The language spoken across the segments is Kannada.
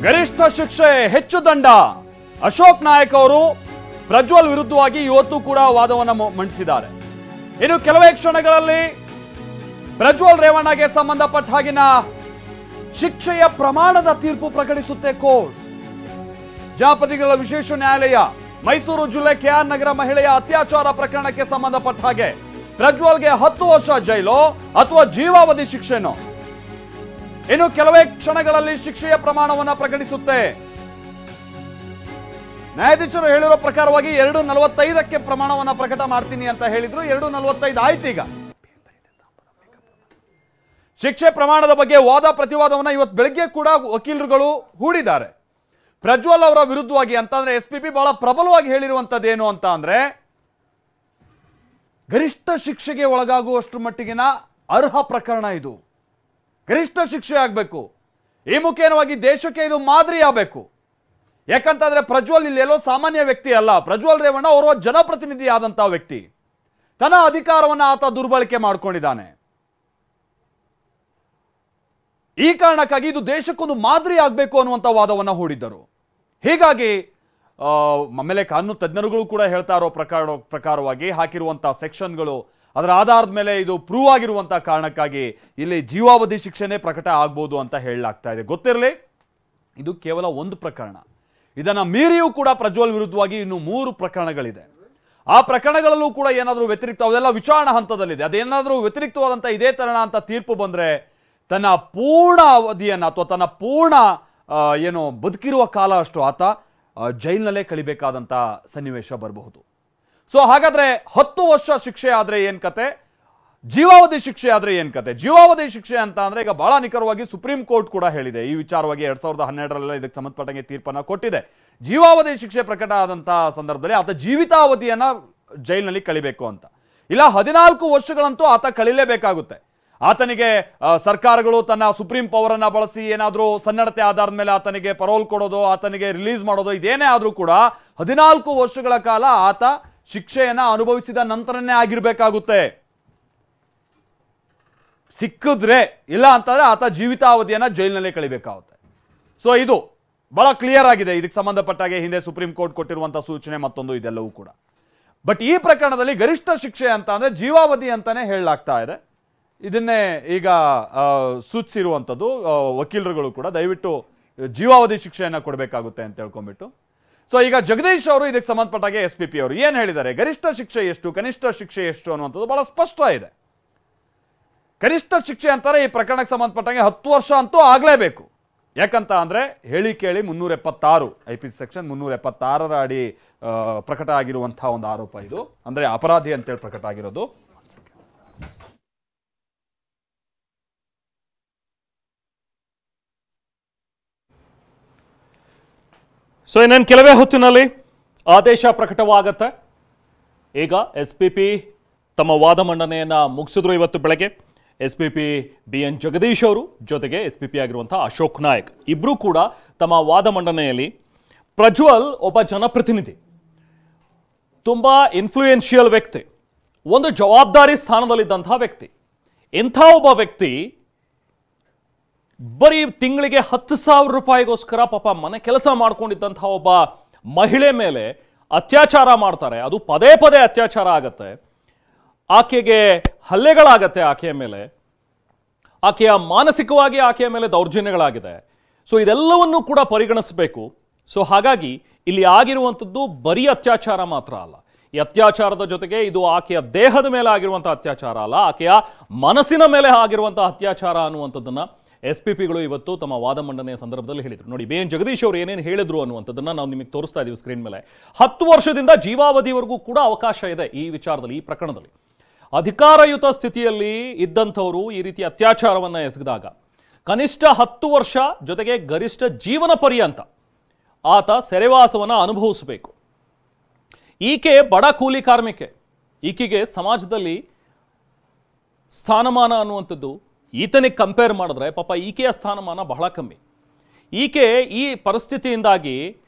ಗರಿಷ್ಠ ಶಿಕ್ಷೆ ಹೆಚ್ಚು ದಂಡ. ಅಶೋಕ್ ನಾಯಕ್ ಅವರು ಪ್ರಜ್ವಲ್ ವಿರುದ್ಧವಾಗಿ ಇವತ್ತು ಕೂಡ ವಾದವನ್ನು ಮಂಡಿಸಿದ್ದಾರೆ. ಇನ್ನು ಕೆಲವೇ ಕ್ಷಣಗಳಲ್ಲಿ ಪ್ರಜ್ವಲ್ ರೇವಣ್ಣಗೆ ಸಂಬಂಧಪಟ್ಟ ಹಾಗಿನ ಶಿಕ್ಷೆಯ ಪ್ರಮಾಣದ ತೀರ್ಪು ಪ್ರಕಟಿಸುತ್ತೆ ಕೋರ್ಟ್. ಜಾಪತಿಗಳ ವಿಶೇಷ ನ್ಯಾಯಾಲಯ ಮೈಸೂರು ಜಿಲ್ಲೆ ಕೆಆರ್ ನಗರ ಮಹಿಳೆಯ ಅತ್ಯಾಚಾರ ಪ್ರಕರಣಕ್ಕೆ ಸಂಬಂಧಪಟ್ಟ ಹಾಗೆ ಪ್ರಜ್ವಲ್ಗೆ 10 ವರ್ಷ ಜೈಲು ಅಥವಾ ಜೀವಾವಧಿ ಶಿಕ್ಷೆನೋ ಇನ್ನು ಕೆಲವೇ ಕ್ಷಣಗಳಲ್ಲಿ ಶಿಕ್ಷೆಯ ಪ್ರಮಾಣವನ್ನು ಪ್ರಕಟಿಸುತ್ತೆ. ನ್ಯಾಯಾಧೀಶರು ಹೇಳಿರೋ ಪ್ರಕಾರವಾಗಿ 2:45ಕ್ಕೆ ಪ್ರಮಾಣವನ್ನು ಪ್ರಕಟ ಮಾಡ್ತೀನಿ ಅಂತ ಹೇಳಿದ್ರು. 2:45 ಆಯ್ತು. ಈಗ ಶಿಕ್ಷೆ ಪ್ರಮಾಣದ ಬಗ್ಗೆ ವಾದ ಪ್ರತಿವಾದವನ್ನ ಇವತ್ತು ಬೆಳಗ್ಗೆ ಕೂಡ ವಕೀಲರುಗಳು ಹೂಡಿದ್ದಾರೆ. ಪ್ರಜ್ವಲ್ ಅವರ ವಿರುದ್ಧವಾಗಿ ಅಂತಂದ್ರೆ ಎಸ್ಪಿಪಿ ಬಹಳ ಪ್ರಬಲವಾಗಿ ಹೇಳಿರುವಂತದ್ದೇನು ಅಂತ ಅಂದ್ರೆ ಗರಿಷ್ಠ ಶಿಕ್ಷೆಗೆ ಒಳಗಾಗುವಷ್ಟು ಮಟ್ಟಿಗಿನ ಅರ್ಹ ಪ್ರಕರಣ ಇದು. ಗರಿಷ್ಠ ಶಿಕ್ಷೆ ಆಗಬೇಕು. ಈ ಮುಖೇನವಾಗಿ ದೇಶಕ್ಕೆ ಇದು ಮಾದರಿ ಆಗಬೇಕು. ಯಾಕಂತಂದ್ರೆ ಪ್ರಜ್ವಲ್ ಇಲ್ಲಿ ಎಲ್ಲೋ ಸಾಮಾನ್ಯ ವ್ಯಕ್ತಿ ಅಲ್ಲ. ಪ್ರಜ್ವಲ್ ರೇವಣ್ಣ ಓರ್ವ ಜನಪ್ರತಿನಿಧಿ ಆದಂತಹ ವ್ಯಕ್ತಿ. ತನ್ನ ಅಧಿಕಾರವನ್ನು ಆತ ದುರ್ಬಳಕೆ ಮಾಡಿಕೊಂಡಿದ್ದಾನೆ. ಈ ಕಾರಣಕ್ಕಾಗಿ ಇದು ದೇಶಕ್ಕೊಂದು ಮಾದರಿ ಆಗಬೇಕು ಅನ್ನುವಂಥ ವಾದವನ್ನು ಹೂಡಿದ್ದರು. ಹೀಗಾಗಿ ಆಮೇಲೆ ಕಾನೂನು ತಜ್ಞರುಗಳು ಕೂಡ ಹೇಳ್ತಾ ಇರೋ ಪ್ರಕಾರವಾಗಿ ಹಾಕಿರುವಂತಹ ಸೆಕ್ಷನ್ಗಳು ಅದರ ಆಧಾರದ ಮೇಲೆ ಇದು ಪ್ರೂವ್ ಆಗಿರುವಂತಹ ಕಾರಣಕ್ಕಾಗಿ ಇಲ್ಲಿ ಜೀವಾವಧಿ ಶಿಕ್ಷೆನೇ ಪ್ರಕಟ ಆಗ್ಬೋದು ಅಂತ ಹೇಳಲಾಗ್ತಾ ಇದೆ. ಗೊತ್ತಿರಲಿ, ಇದು ಕೇವಲ ಒಂದು ಪ್ರಕರಣ. ಇದನ್ನ ಮೀರಿಯೂ ಕೂಡ ಪ್ರಜ್ವಲ್ ವಿರುದ್ಧವಾಗಿ ಇನ್ನು 3 ಪ್ರಕರಣಗಳಿದೆ. ಆ ಪ್ರಕರಣಗಳಲ್ಲೂ ಕೂಡ ಏನಾದರೂ ವ್ಯತಿರಿಕ್ತ ಅದೆಲ್ಲ ವಿಚಾರಣಾ ಹಂತದಲ್ಲಿದೆ. ಅದೇನಾದರೂ ವ್ಯತಿರಿಕ್ತವಾದಂಥ ಇದೇ ತರಣ ಅಂತ ತೀರ್ಪು ಬಂದರೆ ತನ್ನ ಪೂರ್ಣ ಅವಧಿಯನ್ನು ಅಥವಾ ತನ್ನ ಪೂರ್ಣ ಏನು ಬದುಕಿರುವ ಕಾಲ ಅಷ್ಟು ಆತ ಜೈಲಿನಲ್ಲೇ ಕಳಿಬೇಕಾದಂಥ ಸನ್ನಿವೇಶ ಬರಬಹುದು. ಸೊ ಹಾಗಾದ್ರೆ 10 ವರ್ಷ ಶಿಕ್ಷೆ ಆದ್ರೆ ಏನ್ ಕತೆ, ಜೀವಾವಧಿ ಶಿಕ್ಷೆ ಆದ್ರೆ ಏನ್ ಕತೆ? ಜೀವಾವಧಿ ಶಿಕ್ಷೆ ಅಂತ ಅಂದ್ರೆ ಈಗ ಬಹಳ ನಿಖರವಾಗಿ ಸುಪ್ರೀಂ ಕೋರ್ಟ್ ಕೂಡ ಹೇಳಿದೆ ಈ ವಿಚಾರವಾಗಿ. 2012ರಲ್ಲ ಇದಕ್ಕೆ ಸಂಬಂಧಪಟ್ಟಂಗೆ ತೀರ್ಪನ್ನ ಕೊಟ್ಟಿದೆ. ಜೀವಾವಧಿ ಶಿಕ್ಷೆ ಪ್ರಕಟ ಆದಂತಹ ಸಂದರ್ಭದಲ್ಲಿ ಆತ ಜೀವಿತಾವಧಿಯನ್ನ ಜೈಲಿನಲ್ಲಿ ಕಳಿಬೇಕು ಅಂತ ಇಲ್ಲ, 14 ವರ್ಷಗಳಂತೂ ಆತ ಕಳಿಲೇಬೇಕಾಗುತ್ತೆ. ಆತನಿಗೆ ಸರ್ಕಾರಗಳು ತನ್ನ ಸುಪ್ರೀಂ ಪವರ್ ಅನ್ನ ಬಳಸಿ ಏನಾದರೂ ಸನ್ನಡತೆ ಆಧಾರದ ಮೇಲೆ ಆತನಿಗೆ ಪರೋಲ್ ಕೊಡೋದು, ಆತನಿಗೆ ರಿಲೀಸ್ ಮಾಡೋದು, ಇದೇನೇ ಆದ್ರೂ ಕೂಡ 14 ವರ್ಷಗಳ ಕಾಲ ಆತ ಶಿಕ್ಷೆಯನ್ನ ಅನುಭವಿಸಿದ ನಂತರನೇ ಆಗಿರ್ಬೇಕಾಗುತ್ತೆ. ಸಿಕ್ಕಿದ್ರೆ, ಇಲ್ಲ ಅಂತಂದ್ರೆ ಆತ ಜೀವಿತಾವಧಿಯನ್ನ ಜೈಲಿನಲ್ಲೇ ಕಳಿಬೇಕಾಗುತ್ತೆ. ಸೊ ಇದು ಬಹಳ ಕ್ಲಿಯರ್ ಆಗಿದೆ. ಇದಕ್ಕೆ ಸಂಬಂಧಪಟ್ಟಾಗೆ ಹಿಂದೆ ಸುಪ್ರೀಂ ಕೋರ್ಟ್ ಕೊಟ್ಟಿರುವಂತಹ ಸೂಚನೆ ಮತ್ತೊಂದು ಇದೆಲ್ಲವೂ ಕೂಡ. ಬಟ್ ಈ ಪ್ರಕರಣದಲ್ಲಿ ಗರಿಷ್ಠ ಶಿಕ್ಷೆ ಅಂತ ಅಂದ್ರೆ ಜೀವಾವಧಿ ಅಂತಾನೆ ಹೇಳಲಾಗ್ತಾ ಇದೆ. ಇದನ್ನೇ ಈಗ ಸೂಚಿಸಿರುವಂಥದ್ದು ವಕೀಲರುಗಳು ಕೂಡ ದಯವಿಟ್ಟು ಜೀವಾವಧಿ ಶಿಕ್ಷೆಯನ್ನು ಕೊಡಬೇಕಾಗುತ್ತೆ ಅಂತ ಹೇಳ್ಕೊಂಡ್ಬಿಟ್ಟು. ಸೊ ಈಗ ಜಗದೀಶ್ ಅವರು ಇದಕ್ಕೆ ಸಂಬಂಧಪಟ್ಟಾಗೆ SPP ಅವರು ಏನು ಹೇಳಿದ್ದಾರೆ, ಗರಿಷ್ಠ ಶಿಕ್ಷೆ ಎಷ್ಟು, ಕನಿಷ್ಠ ಶಿಕ್ಷೆ ಎಷ್ಟು ಅನ್ನುವಂಥದ್ದು ಬಹಳ ಸ್ಪಷ್ಟ ಇದೆ. ಕನಿಷ್ಠ ಶಿಕ್ಷೆ ಅಂತಾರೆ ಈ ಪ್ರಕರಣಕ್ಕೆ ಸಂಬಂಧಪಟ್ಟಂಗೆ 10 ವರ್ಷ ಅಂತೂ ಆಗಲೇಬೇಕು. ಯಾಕಂತ ಅಂದ್ರೆ ಹೇಳಿ ಕೇಳಿ 376 IPC ಸೆಕ್ಷನ್ 376ರ ಅಡಿ ಪ್ರಕಟ ಆಗಿರುವಂತಹ ಒಂದು ಆರೋಪ ಇದು. ಅಂದ್ರೆ ಅಪರಾಧಿ ಅಂತೇಳಿ ಪ್ರಕಟ ಆಗಿರೋದು. ಸೊ ಇನ್ನೇನು ಕೆಲವೇ ಹೊತ್ತಿನಲ್ಲಿ ಆದೇಶ ಪ್ರಕಟವಾಗತ್ತೆ. ಈಗ SPP ತಮ್ಮ ವಾದ ಮಂಡನೆಯನ್ನು ಮುಗಿಸಿದ್ರು. ಇವತ್ತು ಬೆಳಗ್ಗೆ SPP BN ಜಗದೀಶ್ ಅವರು ಜೊತೆಗೆ SPP ಆಗಿರುವಂತಹ ಅಶೋಕ್ ನಾಯಕ್ ಇಬ್ಬರೂ ಕೂಡ ತಮ್ಮ ವಾದ ಮಂಡನೆಯಲ್ಲಿ ಪ್ರಜ್ವಲ್ ಒಬ್ಬ ಜನಪ್ರತಿನಿಧಿ, ತುಂಬಾ ಇನ್ಫ್ಲೂಯೆನ್ಷಿಯಲ್ ವ್ಯಕ್ತಿ, ಒಂದು ಜವಾಬ್ದಾರಿ ಸ್ಥಾನದಲ್ಲಿದ್ದಂತಹ ವ್ಯಕ್ತಿ. ಇಂಥ ಒಬ್ಬ ವ್ಯಕ್ತಿ ಬರೀ ತಿಂಗಳಿಗೆ 10,000 ರೂಪಾಯಿಗೋಸ್ಕರ ಪಾಪ ಮನೆ ಕೆಲಸ ಮಾಡ್ಕೊಂಡಿದ್ದಂತಹ ಒಬ್ಬ ಮಹಿಳೆ ಮೇಲೆ ಅತ್ಯಾಚಾರ ಮಾಡ್ತಾರೆ. ಅದು ಪದೇ ಪದೇ ಅತ್ಯಾಚಾರ ಆಗತ್ತೆ, ಆಕೆಗೆ ಹಲ್ಲೆಗಳಾಗತ್ತೆ, ಆಕೆಯ ಮೇಲೆ, ಆಕೆಯ ಮಾನಸಿಕವಾಗಿ ಆಕೆಯ ಮೇಲೆ ದೌರ್ಜನ್ಯಗಳಾಗಿದೆ. ಸೊ ಇದೆಲ್ಲವನ್ನೂ ಕೂಡ ಪರಿಗಣಿಸಬೇಕು. ಸೊ ಹಾಗಾಗಿ ಇಲ್ಲಿ ಆಗಿರುವಂಥದ್ದು ಬರೀ ಅತ್ಯಾಚಾರ ಮಾತ್ರ ಅಲ್ಲ. ಈ ಅತ್ಯಾಚಾರದ ಜೊತೆಗೆ ಇದು ಆಕೆಯ ದೇಹದ ಮೇಲೆ ಆಗಿರುವಂತಹ ಅತ್ಯಾಚಾರ ಅಲ್ಲ, ಆಕೆಯ ಮನಸ್ಸಿನ ಮೇಲೆ ಆಗಿರುವಂತಹ ಅತ್ಯಾಚಾರ ಅನ್ನುವಂಥದ್ದನ್ನ SPPಗಳು ಇವತ್ತು ತಮ್ಮ ವಾದ ಮಂಡನೆಯ ಸಂದರ್ಭದಲ್ಲಿ ಹೇಳಿದರು. ನೋಡಿ, BN ಜಗದೀಶ್ ಅವರು ಏನೇನು ಹೇಳಿದ್ರು ಅನ್ನುವಂಥದ್ದನ್ನ ನಾವು ನಿಮಗೆ ತೋರಿಸ್ತಾ ಇದ್ದೀವಿ ಸ್ಕ್ರೀನ್ ಮೇಲೆ. 10 ವರ್ಷದಿಂದ ಜೀವಾವಧಿವರೆಗೂ ಕೂಡ ಅವಕಾಶ ಇದೆ ಈ ವಿಚಾರದಲ್ಲಿ, ಈ ಪ್ರಕರಣದಲ್ಲಿ. ಅಧಿಕಾರಯುತ ಸ್ಥಿತಿಯಲ್ಲಿ ಇದ್ದಂಥವರು ಈ ರೀತಿ ಅತ್ಯಾಚಾರವನ್ನು ಎಸಗಿದಾಗ ಕನಿಷ್ಠ 10 ವರ್ಷ ಜೊತೆಗೆ ಗರಿಷ್ಠ ಜೀವನ ಪರ್ಯಂತ ಆತ ಸೆರೆವಾಸವನ್ನು ಅನುಭವಿಸಬೇಕು. ಈಕೆ ಬಡ ಕೂಲಿ ಕಾರ್ಮಿಕೆ. ಈಕೆಗೆ ಸಮಾಜದಲ್ಲಿ ಸ್ಥಾನಮಾನ ಅನ್ನುವಂಥದ್ದು ಈತನಿಗೆ ಕಂಪೇರ್ ಮಾಡಿದ್ರೆ ಪಾಪ ಈಕೆಯ ಸ್ಥಾನಮಾನ ಬಹಳ ಕಮ್ಮಿ. ಈಕೆ ಈ ಪರಿಸ್ಥಿತಿಯಿಂದಾಗಿ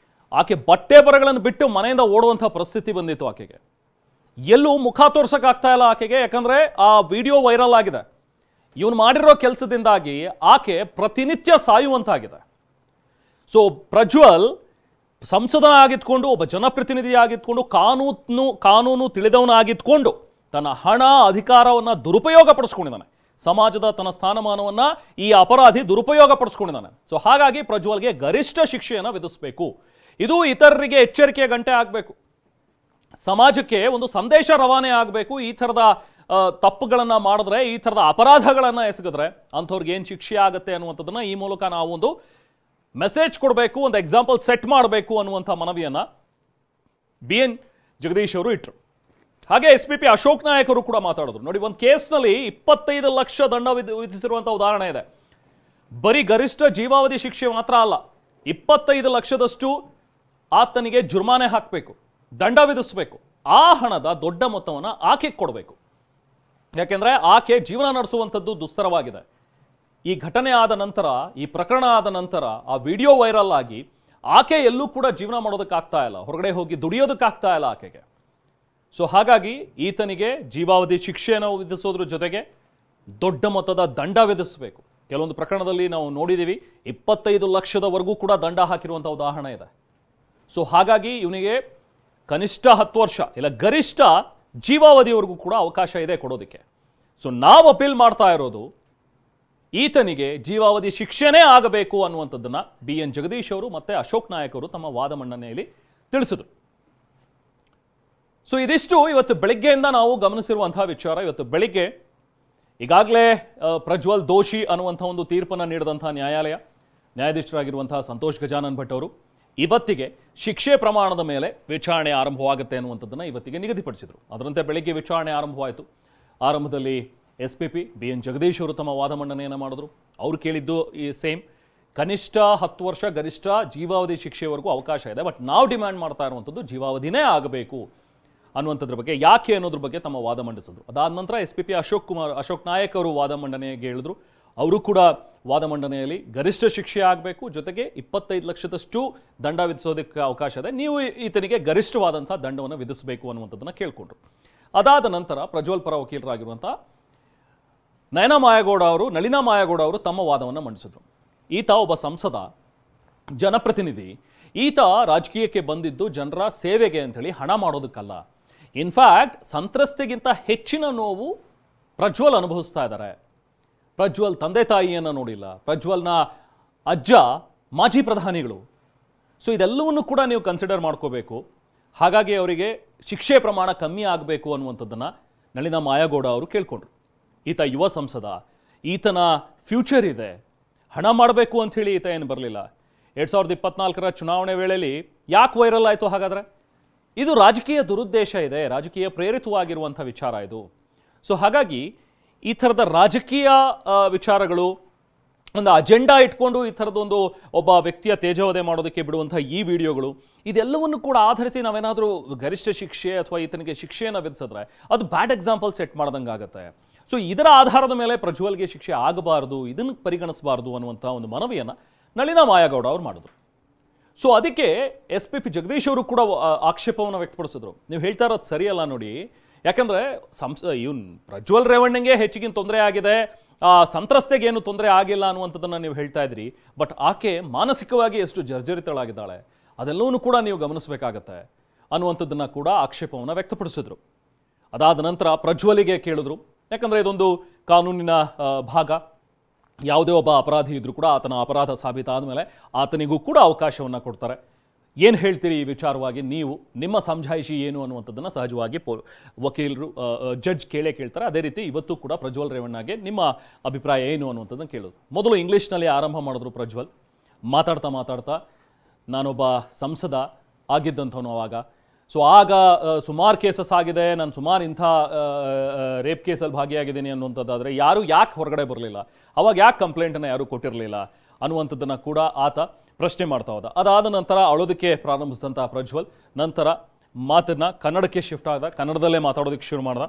ಆಕೆ ಬಟ್ಟೆ ಬರಗಳನ್ನು ಬಿಟ್ಟು ಮನೆಯಿಂದ ಓಡುವಂಥ ಪರಿಸ್ಥಿತಿ ಬಂದಿತ್ತು ಆಕೆಗೆ. ಎಲ್ಲೂ ಮುಖ ತೋರ್ಸೋಕ್ಕಾಗ್ತಾ ಇಲ್ಲ ಆಕೆಗೆ, ಯಾಕಂದರೆ ಆ ವಿಡಿಯೋ ವೈರಲ್ ಆಗಿದೆ. ಇವನು ಮಾಡಿರೋ ಕೆಲಸದಿಂದಾಗಿ ಆಕೆ ಪ್ರತಿನಿತ್ಯ ಸಾಯುವಂತಾಗಿದೆ. ಸೊ ಪ್ರಜ್ವಲ್ ಸಂಸದನಾಗಿದ್ಕೊಂಡು, ಒಬ್ಬ ಜನಪ್ರತಿನಿಧಿಯಾಗಿದ್ಕೊಂಡು, ಕಾನೂನು ತಿಳಿದವನಾಗಿದ್ಕೊಂಡು ತನ್ನ ಹಣ ಅಧಿಕಾರವನ್ನು ದುರುಪಯೋಗ ಪಡಿಸ್ಕೊಂಡಿದ್ದಾನೆ. ಸಮಾಜದ ತನ್ನ ಸ್ಥಾನಮಾನವನ್ನು ಈ ಅಪರಾಧಿ ದುರುಪಯೋಗ ಪಡಿಸ್ಕೊಂಡಿದ್ದಾನೆ. ಸೊ ಹಾಗಾಗಿ ಪ್ರಜ್ವಲ್ಗೆ ಗರಿಷ್ಠ ಶಿಕ್ಷೆಯನ್ನು ವಿಧಿಸಬೇಕು. ಇದು ಇತರರಿಗೆ ಎಚ್ಚರಿಕೆಯ ಗಂಟೆ ಆಗಬೇಕು, ಸಮಾಜಕ್ಕೆ ಒಂದು ಸಂದೇಶ ರವಾನೆ ಆಗಬೇಕು. ಈ ಥರದ ತಪ್ಪುಗಳನ್ನು ಮಾಡಿದ್ರೆ, ಈ ಥರದ ಅಪರಾಧಗಳನ್ನು ಎಸಗಿದ್ರೆ ಅಂಥವ್ರಿಗೆ ಏನು ಶಿಕ್ಷೆ ಆಗುತ್ತೆ ಅನ್ನುವಂಥದ್ದನ್ನು ಈ ಮೂಲಕ ನಾವು ಒಂದು ಮೆಸೇಜ್ ಕೊಡಬೇಕು, ಒಂದು ಎಕ್ಸಾಂಪಲ್ ಸೆಟ್ ಮಾಡಬೇಕು ಅನ್ನುವಂಥ ಮನವಿಯನ್ನು BN ಜಗದೀಶ್ ಅವರು ಇಟ್ಟರು. ಹಾಗೆ SPP ಅಶೋಕ್ ನಾಯಕ್ ಅವರು ಕೂಡ ಮಾತಾಡಿದ್ರು. ನೋಡಿ, ಒಂದು ಕೇಸ್ನಲ್ಲಿ 25 ಲಕ್ಷ ದಂಡ ವಿಧಿಸಿರುವಂಥ ಉದಾಹರಣೆ ಇದೆ. ಬರೀ ಗರಿಷ್ಠ ಜೀವಾವಧಿ ಶಿಕ್ಷೆ ಮಾತ್ರ ಅಲ್ಲ, 25 ಲಕ್ಷದಷ್ಟು ಆತನಿಗೆ ಜುರ್ಮಾನೆ ಹಾಕಬೇಕು, ದಂಡ ವಿಧಿಸಬೇಕು. ಆ ಹಣದ ದೊಡ್ಡ ಮೊತ್ತವನ್ನು ಆಕೆಗೆ ಕೊಡಬೇಕು. ಯಾಕೆಂದ್ರೆ ಆಕೆ ಜೀವನ ನಡೆಸುವಂಥದ್ದು ದುಸ್ತರವಾಗಿದೆ. ಈ ಘಟನೆ ಆದ ನಂತರ, ಈ ಪ್ರಕರಣ ಆದ ನಂತರ ಆ ವಿಡಿಯೋ ವೈರಲ್ ಆಗಿ ಆಕೆ ಎಲ್ಲೂ ಕೂಡ ಜೀವನ ಮಾಡೋದಕ್ಕಾಗ್ತಾ ಇಲ್ಲ, ಹೊರಗಡೆ ಹೋಗಿ ದುಡಿಯೋದಕ್ಕಾಗ್ತಾ ಇಲ್ಲ ಆಕೆಗೆ. ಸೊ ಹಾಗಾಗಿ ಈತನಿಗೆ ಜೀವಾವಧಿ ಶಿಕ್ಷೆಯನ್ನು ವಿಧಿಸೋದ್ರ ಜೊತೆಗೆ ದೊಡ್ಡ ಮೊತ್ತದ ದಂಡ ವಿಧಿಸಬೇಕು. ಕೆಲವೊಂದು ಪ್ರಕರಣದಲ್ಲಿ ನಾವು ನೋಡಿದ್ದೀವಿ 25 ಲಕ್ಷದವರೆಗೂ ಕೂಡ ದಂಡ ಹಾಕಿರುವಂಥ ಉದಾಹರಣೆ ಇದೆ. ಸೊ ಹಾಗಾಗಿ ಇವನಿಗೆ ಕನಿಷ್ಠ 10 ವರ್ಷ ಇಲ್ಲ ಗರಿಷ್ಠ ಜೀವಾವಧಿವರೆಗೂ ಕೂಡ ಅವಕಾಶ ಇದೆ ಕೊಡೋದಕ್ಕೆ. ಸೊ ನಾವು ಅಪೀಲ್ ಮಾಡ್ತಾ ಇರೋದು ಈತನಿಗೆ ಜೀವಾವಧಿ ಶಿಕ್ಷೆನೇ ಆಗಬೇಕು ಅನ್ನುವಂಥದ್ದನ್ನು BN ಜಗದೀಶ್ ಅವರು ಮತ್ತು ಅಶೋಕ್ ನಾಯಕ್ ಅವರು ತಮ್ಮ ವಾದ ಮಂಡನೆಯಲ್ಲಿ ತಿಳಿಸಿದರು. ಸೊ ಇದಿಷ್ಟು ಇವತ್ತು ಬೆಳಗ್ಗೆಯಿಂದ ನಾವು ಗಮನಿಸಿರುವಂತಹ ವಿಚಾರ. ಇವತ್ತು ಬೆಳಿಗ್ಗೆ ಈಗಾಗಲೇ ಪ್ರಜ್ವಲ್ ದೋಷಿ ಅನ್ನುವಂಥ ಒಂದು ತೀರ್ಪನ್ನು ನೀಡಿದಂತಹ ನ್ಯಾಯಾಧೀಶರಾಗಿರುವಂತಹ ಸಂತೋಷ್ ಗಜಾನನ್ ಭಟ್ ಅವರು ಇವತ್ತಿಗೆ ಶಿಕ್ಷೆ ಪ್ರಮಾಣದ ಮೇಲೆ ವಿಚಾರಣೆ ಆರಂಭವಾಗುತ್ತೆ ಅನ್ನುವಂಥದ್ದನ್ನು ಇವತ್ತಿಗೆ ನಿಗದಿಪಡಿಸಿದರು. ಅದರಂತೆ ಬೆಳಗ್ಗೆ ವಿಚಾರಣೆ ಆರಂಭವಾಯಿತು. ಆರಂಭದಲ್ಲಿ SPP BN ಜಗದೀಶ್ ಅವರು ತಮ್ಮ ವಾದ ಮಂಡನೆಯನ್ನು ಮಾಡಿದ್ರು. ಅವರು ಕೇಳಿದ್ದು ಈ ಸೇಮ್, ಕನಿಷ್ಠ 10 ವರ್ಷ ಗರಿಷ್ಠ ಜೀವಾವಧಿ ಶಿಕ್ಷೆವರೆಗೂ ಅವಕಾಶ ಇದೆ, ಬಟ್ ನಾವು ಡಿಮ್ಯಾಂಡ್ ಮಾಡ್ತಾ ಇರುವಂಥದ್ದು ಜೀವಾವಧಿನೇ ಆಗಬೇಕು ಅನ್ನುವಂಥದ್ರ ಬಗ್ಗೆ. ಯಾಕೆ ಅನ್ನೋದ್ರ ಬಗ್ಗೆ ತಮ್ಮ ವಾದ ಮಂಡಿಸಿದ್ರು. ಅದಾದ ನಂತರ SPP ಅಶೋಕ್ ನಾಯಕ್ ಅವರು ವಾದ ಮಂಡನೆಗೆ ಹೇಳಿದ್ರು. ಅವರು ಕೂಡ ವಾದ ಮಂಡನೆಯಲ್ಲಿ ಗರಿಷ್ಠ ಶಿಕ್ಷೆ ಆಗಬೇಕು, ಜೊತೆಗೆ 25 ಲಕ್ಷದಷ್ಟು ದಂಡ ವಿಧಿಸೋದಕ್ಕೆ ಅವಕಾಶ ಇದೆ, ನೀವು ಈತನಿಗೆ ಗರಿಷ್ಠವಾದಂಥ ದಂಡವನ್ನು ವಿಧಿಸಬೇಕು ಅನ್ನುವಂಥದ್ದನ್ನು ಕೇಳಿಕೊಂಡ್ರು. ಅದಾದ ನಂತರ ಪ್ರಜ್ವಲ್ ಪರ ವಕೀಲರಾಗಿರುವಂಥ ನಳಿನಾ ಮಾಯಗೌಡ ಅವರು ತಮ್ಮ ವಾದವನ್ನು ಮಂಡಿಸಿದ್ರು. ಈತ ಒಬ್ಬ ಸಂಸದ, ಜನಪ್ರತಿನಿಧಿ. ಈತ ರಾಜಕೀಯಕ್ಕೆ ಬಂದಿದ್ದು ಜನರ ಸೇವೆಗೆ ಅಂಥೇಳಿ, ಹಣ ಮಾಡೋದಕ್ಕಲ್ಲ. ಇನ್ಫ್ಯಾಕ್ಟ್ ಸಂತ್ರಸ್ತೆಗಿಂತ ಹೆಚ್ಚಿನ ನೋವು ಪ್ರಜ್ವಲ್ ಅನುಭವಿಸ್ತಾ ಇದ್ದಾರೆ. ಪ್ರಜ್ವಲ್ ತಂದೆ ತಾಯಿಯನ್ನು ನೋಡಿಲ್ಲ, ಪ್ರಜ್ವಲ್ನ ಅಜ್ಜ ಮಾಜಿ ಪ್ರಧಾನಿಗಳು. ಸೊ ಇದೆಲ್ಲವನ್ನು ಕೂಡ ನೀವು ಕನ್ಸಿಡರ್ ಮಾಡ್ಕೋಬೇಕು. ಹಾಗಾಗಿ ಅವರಿಗೆ ಶಿಕ್ಷೆ ಪ್ರಮಾಣ ಕಮ್ಮಿ ಆಗಬೇಕು ಅನ್ನುವಂಥದ್ದನ್ನು ನಳಿನಾ ಮಾಯಗೌಡ ಅವರು ಕೇಳ್ಕೊಂಡ್ರು. ಈತ ಯುವ ಸಂಸದ, ಈತನ ಫ್ಯೂಚರ್ ಇದೆ, ಹಣ ಮಾಡಬೇಕು ಅಂಥೇಳಿ ಈತ ಏನು ಬರಲಿಲ್ಲ. 2024ರ ಚುನಾವಣೆ ವೇಳೆಯಲ್ಲಿ ಯಾಕೆ ವೈರಲ್ ಆಯಿತು ಹಾಗಾದರೆ? ಇದು ರಾಜಕೀಯ ದುರುದ್ದೇಶ ಇದೆ, ರಾಜಕೀಯ ಪ್ರೇರಿತವಾಗಿರುವಂಥ ವಿಚಾರ ಇದು. ಸೊ ಹಾಗಾಗಿ ಈ ಥರದ ರಾಜಕೀಯ ವಿಚಾರಗಳು, ಒಂದು ಅಜೆಂಡಾ ಇಟ್ಕೊಂಡು ಈ ಥರದೊಂದು ಒಬ್ಬ ವ್ಯಕ್ತಿಯ ತೇಜೋವಧೆ ಮಾಡೋದಕ್ಕೆ ಬಿಡುವಂಥ ಈ ವಿಡಿಯೋಗಳು, ಇದೆಲ್ಲವನ್ನು ಕೂಡ ಆಧರಿಸಿ ನಾವೇನಾದರೂ ಗರಿಷ್ಠ ಶಿಕ್ಷೆ ಅಥವಾ ಈತನಿಗೆ ಶಿಕ್ಷೆಯನ್ನು ವಿಧಿಸಿದ್ರೆ ಅದು ಬ್ಯಾಡ್ ಎಕ್ಸಾಂಪಲ್ ಸೆಟ್ ಮಾಡ್ದಂಗೆ ಆಗುತ್ತೆ. ಸೊ ಇದರ ಆಧಾರದ ಮೇಲೆ ಪ್ರಜ್ವಲ್ಗೆ ಶಿಕ್ಷೆ ಆಗಬಾರ್ದು, ಇದನ್ನು ಪರಿಗಣಿಸಬಾರ್ದು ಅನ್ನುವಂಥ ಒಂದು ಮನವಿಯನ್ನು ನಳಿನಾ ಮಾಯಗೌಡ ಅವರು ಮಾಡಿದ್ರು. ಸೊ ಅದಕ್ಕೆ SPP ಜಗದೀಶ್ ಅವರು ಕೂಡ ಆಕ್ಷೇಪವನ್ನು ವ್ಯಕ್ತಪಡಿಸಿದ್ರು. ನೀವು ಹೇಳ್ತಾ ಇರೋದು ಸರಿಯಲ್ಲ ನೋಡಿ, ಯಾಕಂದರೆ ಇವನ್ ಪ್ರಜ್ವಲ್ ರೇವಣ್ಣಂಗೆ ಹೆಚ್ಚಿಗಿನ ತೊಂದರೆ ಆಗಿದೆ, ಸಂತ್ರಸ್ತೆಗೆ ಏನು ತೊಂದರೆ ಆಗಿಲ್ಲ ಅನ್ನುವಂಥದ್ದನ್ನು ನೀವು ಹೇಳ್ತಾ ಇದ್ರಿ. ಬಟ್ ಆಕೆ ಮಾನಸಿಕವಾಗಿ ಎಷ್ಟು ಜರ್ಜರಿತಳಾಗಿದ್ದಾಳೆ ಅದೆಲ್ಲವನ್ನೂ ಕೂಡ ನೀವು ಗಮನಿಸಬೇಕಾಗತ್ತೆ ಅನ್ನುವಂಥದ್ದನ್ನು ಕೂಡ ಆಕ್ಷೇಪವನ್ನು ವ್ಯಕ್ತಪಡಿಸಿದ್ರು. ಅದಾದ ನಂತರ ಪ್ರಜ್ವಲಿಗೆ ಕೇಳಿದ್ರು, ಯಾಕಂದರೆ ಇದೊಂದು ಕಾನೂನಿನ ಭಾಗ. ಯಾವುದೇ ಒಬ್ಬ ಅಪರಾಧಿ ಇದ್ರೂ ಕೂಡ ಆತನ ಅಪರಾಧ ಸಾಬೀತಾದ ಮೇಲೆ ಆತನಿಗೂ ಕೂಡ ಅವಕಾಶವನ್ನು ಕೊಡ್ತಾರೆ. ಏನು ಹೇಳ್ತೀರಿ ಈ ವಿಚಾರವಾಗಿ, ನೀವು ನಿಮ್ಮ ಸಮಜಾಯಿಷಿ ಏನು ಅನ್ನುವಂಥದ್ದನ್ನು ಸಹಜವಾಗಿ ವಕೀಲರು ಜಡ್ಜ್ ಕೇಳ್ತಾರೆ. ಅದೇ ರೀತಿ ಇವತ್ತು ಕೂಡ ಪ್ರಜ್ವಲ್ ರೇವಣ್ಣಗೆ ನಿಮ್ಮ ಅಭಿಪ್ರಾಯ ಏನು ಅನ್ನುವಂಥದ್ದನ್ನು ಕೇಳೋದು. ಮೊದಲು ಇಂಗ್ಲೀಷ್ನಲ್ಲಿ ಆರಂಭ ಮಾಡಿದ್ರು ಪ್ರಜ್ವಲ್. ಮಾತಾಡ್ತಾ ನಾನೊಬ್ಬ ಸಂಸದ ಆಗಿದ್ದಂಥವನು ಅವಾಗ. ಸೊ ಆಗ ಸುಮಾರು ಕೇಸಸ್ ಆಗಿದೆ, ನಾನು ಸುಮಾರು ಇಂಥ ರೇಪ್ ಕೇಸಲ್ಲಿ ಭಾಗಿಯಾಗಿದ್ದೀನಿ ಅನ್ನುವಂಥದ್ದಾದರೆ ಯಾಕೆ ಹೊರಗಡೆ ಬರಲಿಲ್ಲ, ಅವಾಗ ಯಾಕೆ ಕಂಪ್ಲೇಂಟನ್ನು ಯಾರೂ ಕೊಟ್ಟಿರಲಿಲ್ಲ ಅನ್ನುವಂಥದ್ದನ್ನು ಕೂಡ ಆತ ಪ್ರಶ್ನೆ ಮಾಡ್ತಾ ಹೋದ. ಅದಾದ ನಂತರ ಅಳೋದಕ್ಕೆ ಪ್ರಾರಂಭಿಸಿದಂಥ ಪ್ರಜ್ವಲ್ ನಂತರ ಮಾತನ್ನು ಕನ್ನಡಕ್ಕೆ ಶಿಫ್ಟ್ ಆದ, ಕನ್ನಡದಲ್ಲೇ ಮಾತಾಡೋದಕ್ಕೆ ಶುರು ಮಾಡ್ದ.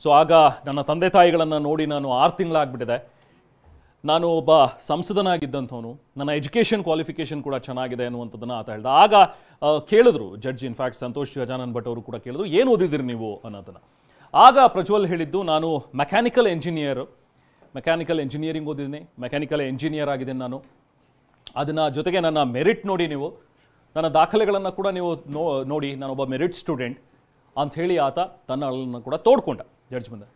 ಸೊ ಆಗ ನನ್ನ ತಂದೆ ತಾಯಿಗಳನ್ನು ನೋಡಿ ನಾನು 6 ತಿಂಗಳಾಗ್ಬಿಟ್ಟಿದೆ, ನಾನು ಒಬ್ಬ ಸಂಸದನಾಗಿದ್ದಂಥವನು, ನನ್ನ ಎಜುಕೇಷನ್ ಕ್ವಾಲಿಫಿಕೇಷನ್ ಕೂಡ ಚೆನ್ನಾಗಿದೆ ಅನ್ನುವಂಥದ್ದನ್ನು ಆತ ಹೇಳ್ದ. ಆಗ ಕೇಳಿದ್ರು ಜಡ್ಜ್, ಇನ್ಫ್ಯಾಕ್ಟ್ ಸಂತೋಷ್ ಗಜಾನನ್ ಭಟ್ ಅವರು ಕೂಡ ಕೇಳಿದ್ರು, ಏನು ಓದಿದಿರಿ ನೀವು ಅನ್ನೋದನ್ನು. ಆಗ ಪ್ರಜ್ವಲ್ ಹೇಳಿದ್ದು, ನಾನು ಮೆಕ್ಯಾನಿಕಲ್ ಇಂಜಿನಿಯರಿಂಗ್ ಓದಿದ್ದೀನಿ, ಮೆಕ್ಯಾನಿಕಲ್ ಇಂಜಿನಿಯರ್ ಆಗಿದ್ದೀನಿ ನಾನು. ಅದನ್ನ ಜೊತೆಗೆ ನನ್ನ ಮೆರಿಟ್ ನೋಡಿ, ನೀವು ನನ್ನ ದಾಖಲೆಗಳನ್ನು ಕೂಡ ನೀವು ನೋಡಿ, ನಾನೊಬ್ಬ ಮೆರಿಟ್ ಸ್ಟೂಡೆಂಟ್ ಅಂತ ಹೇಳಿ ಆತ ತನ್ನ ಅಳನ್ನು ಕೂಡ ತೋಡ್ಕೊಂಡ ಜಡ್ಜ್ ಮುಂದೆ.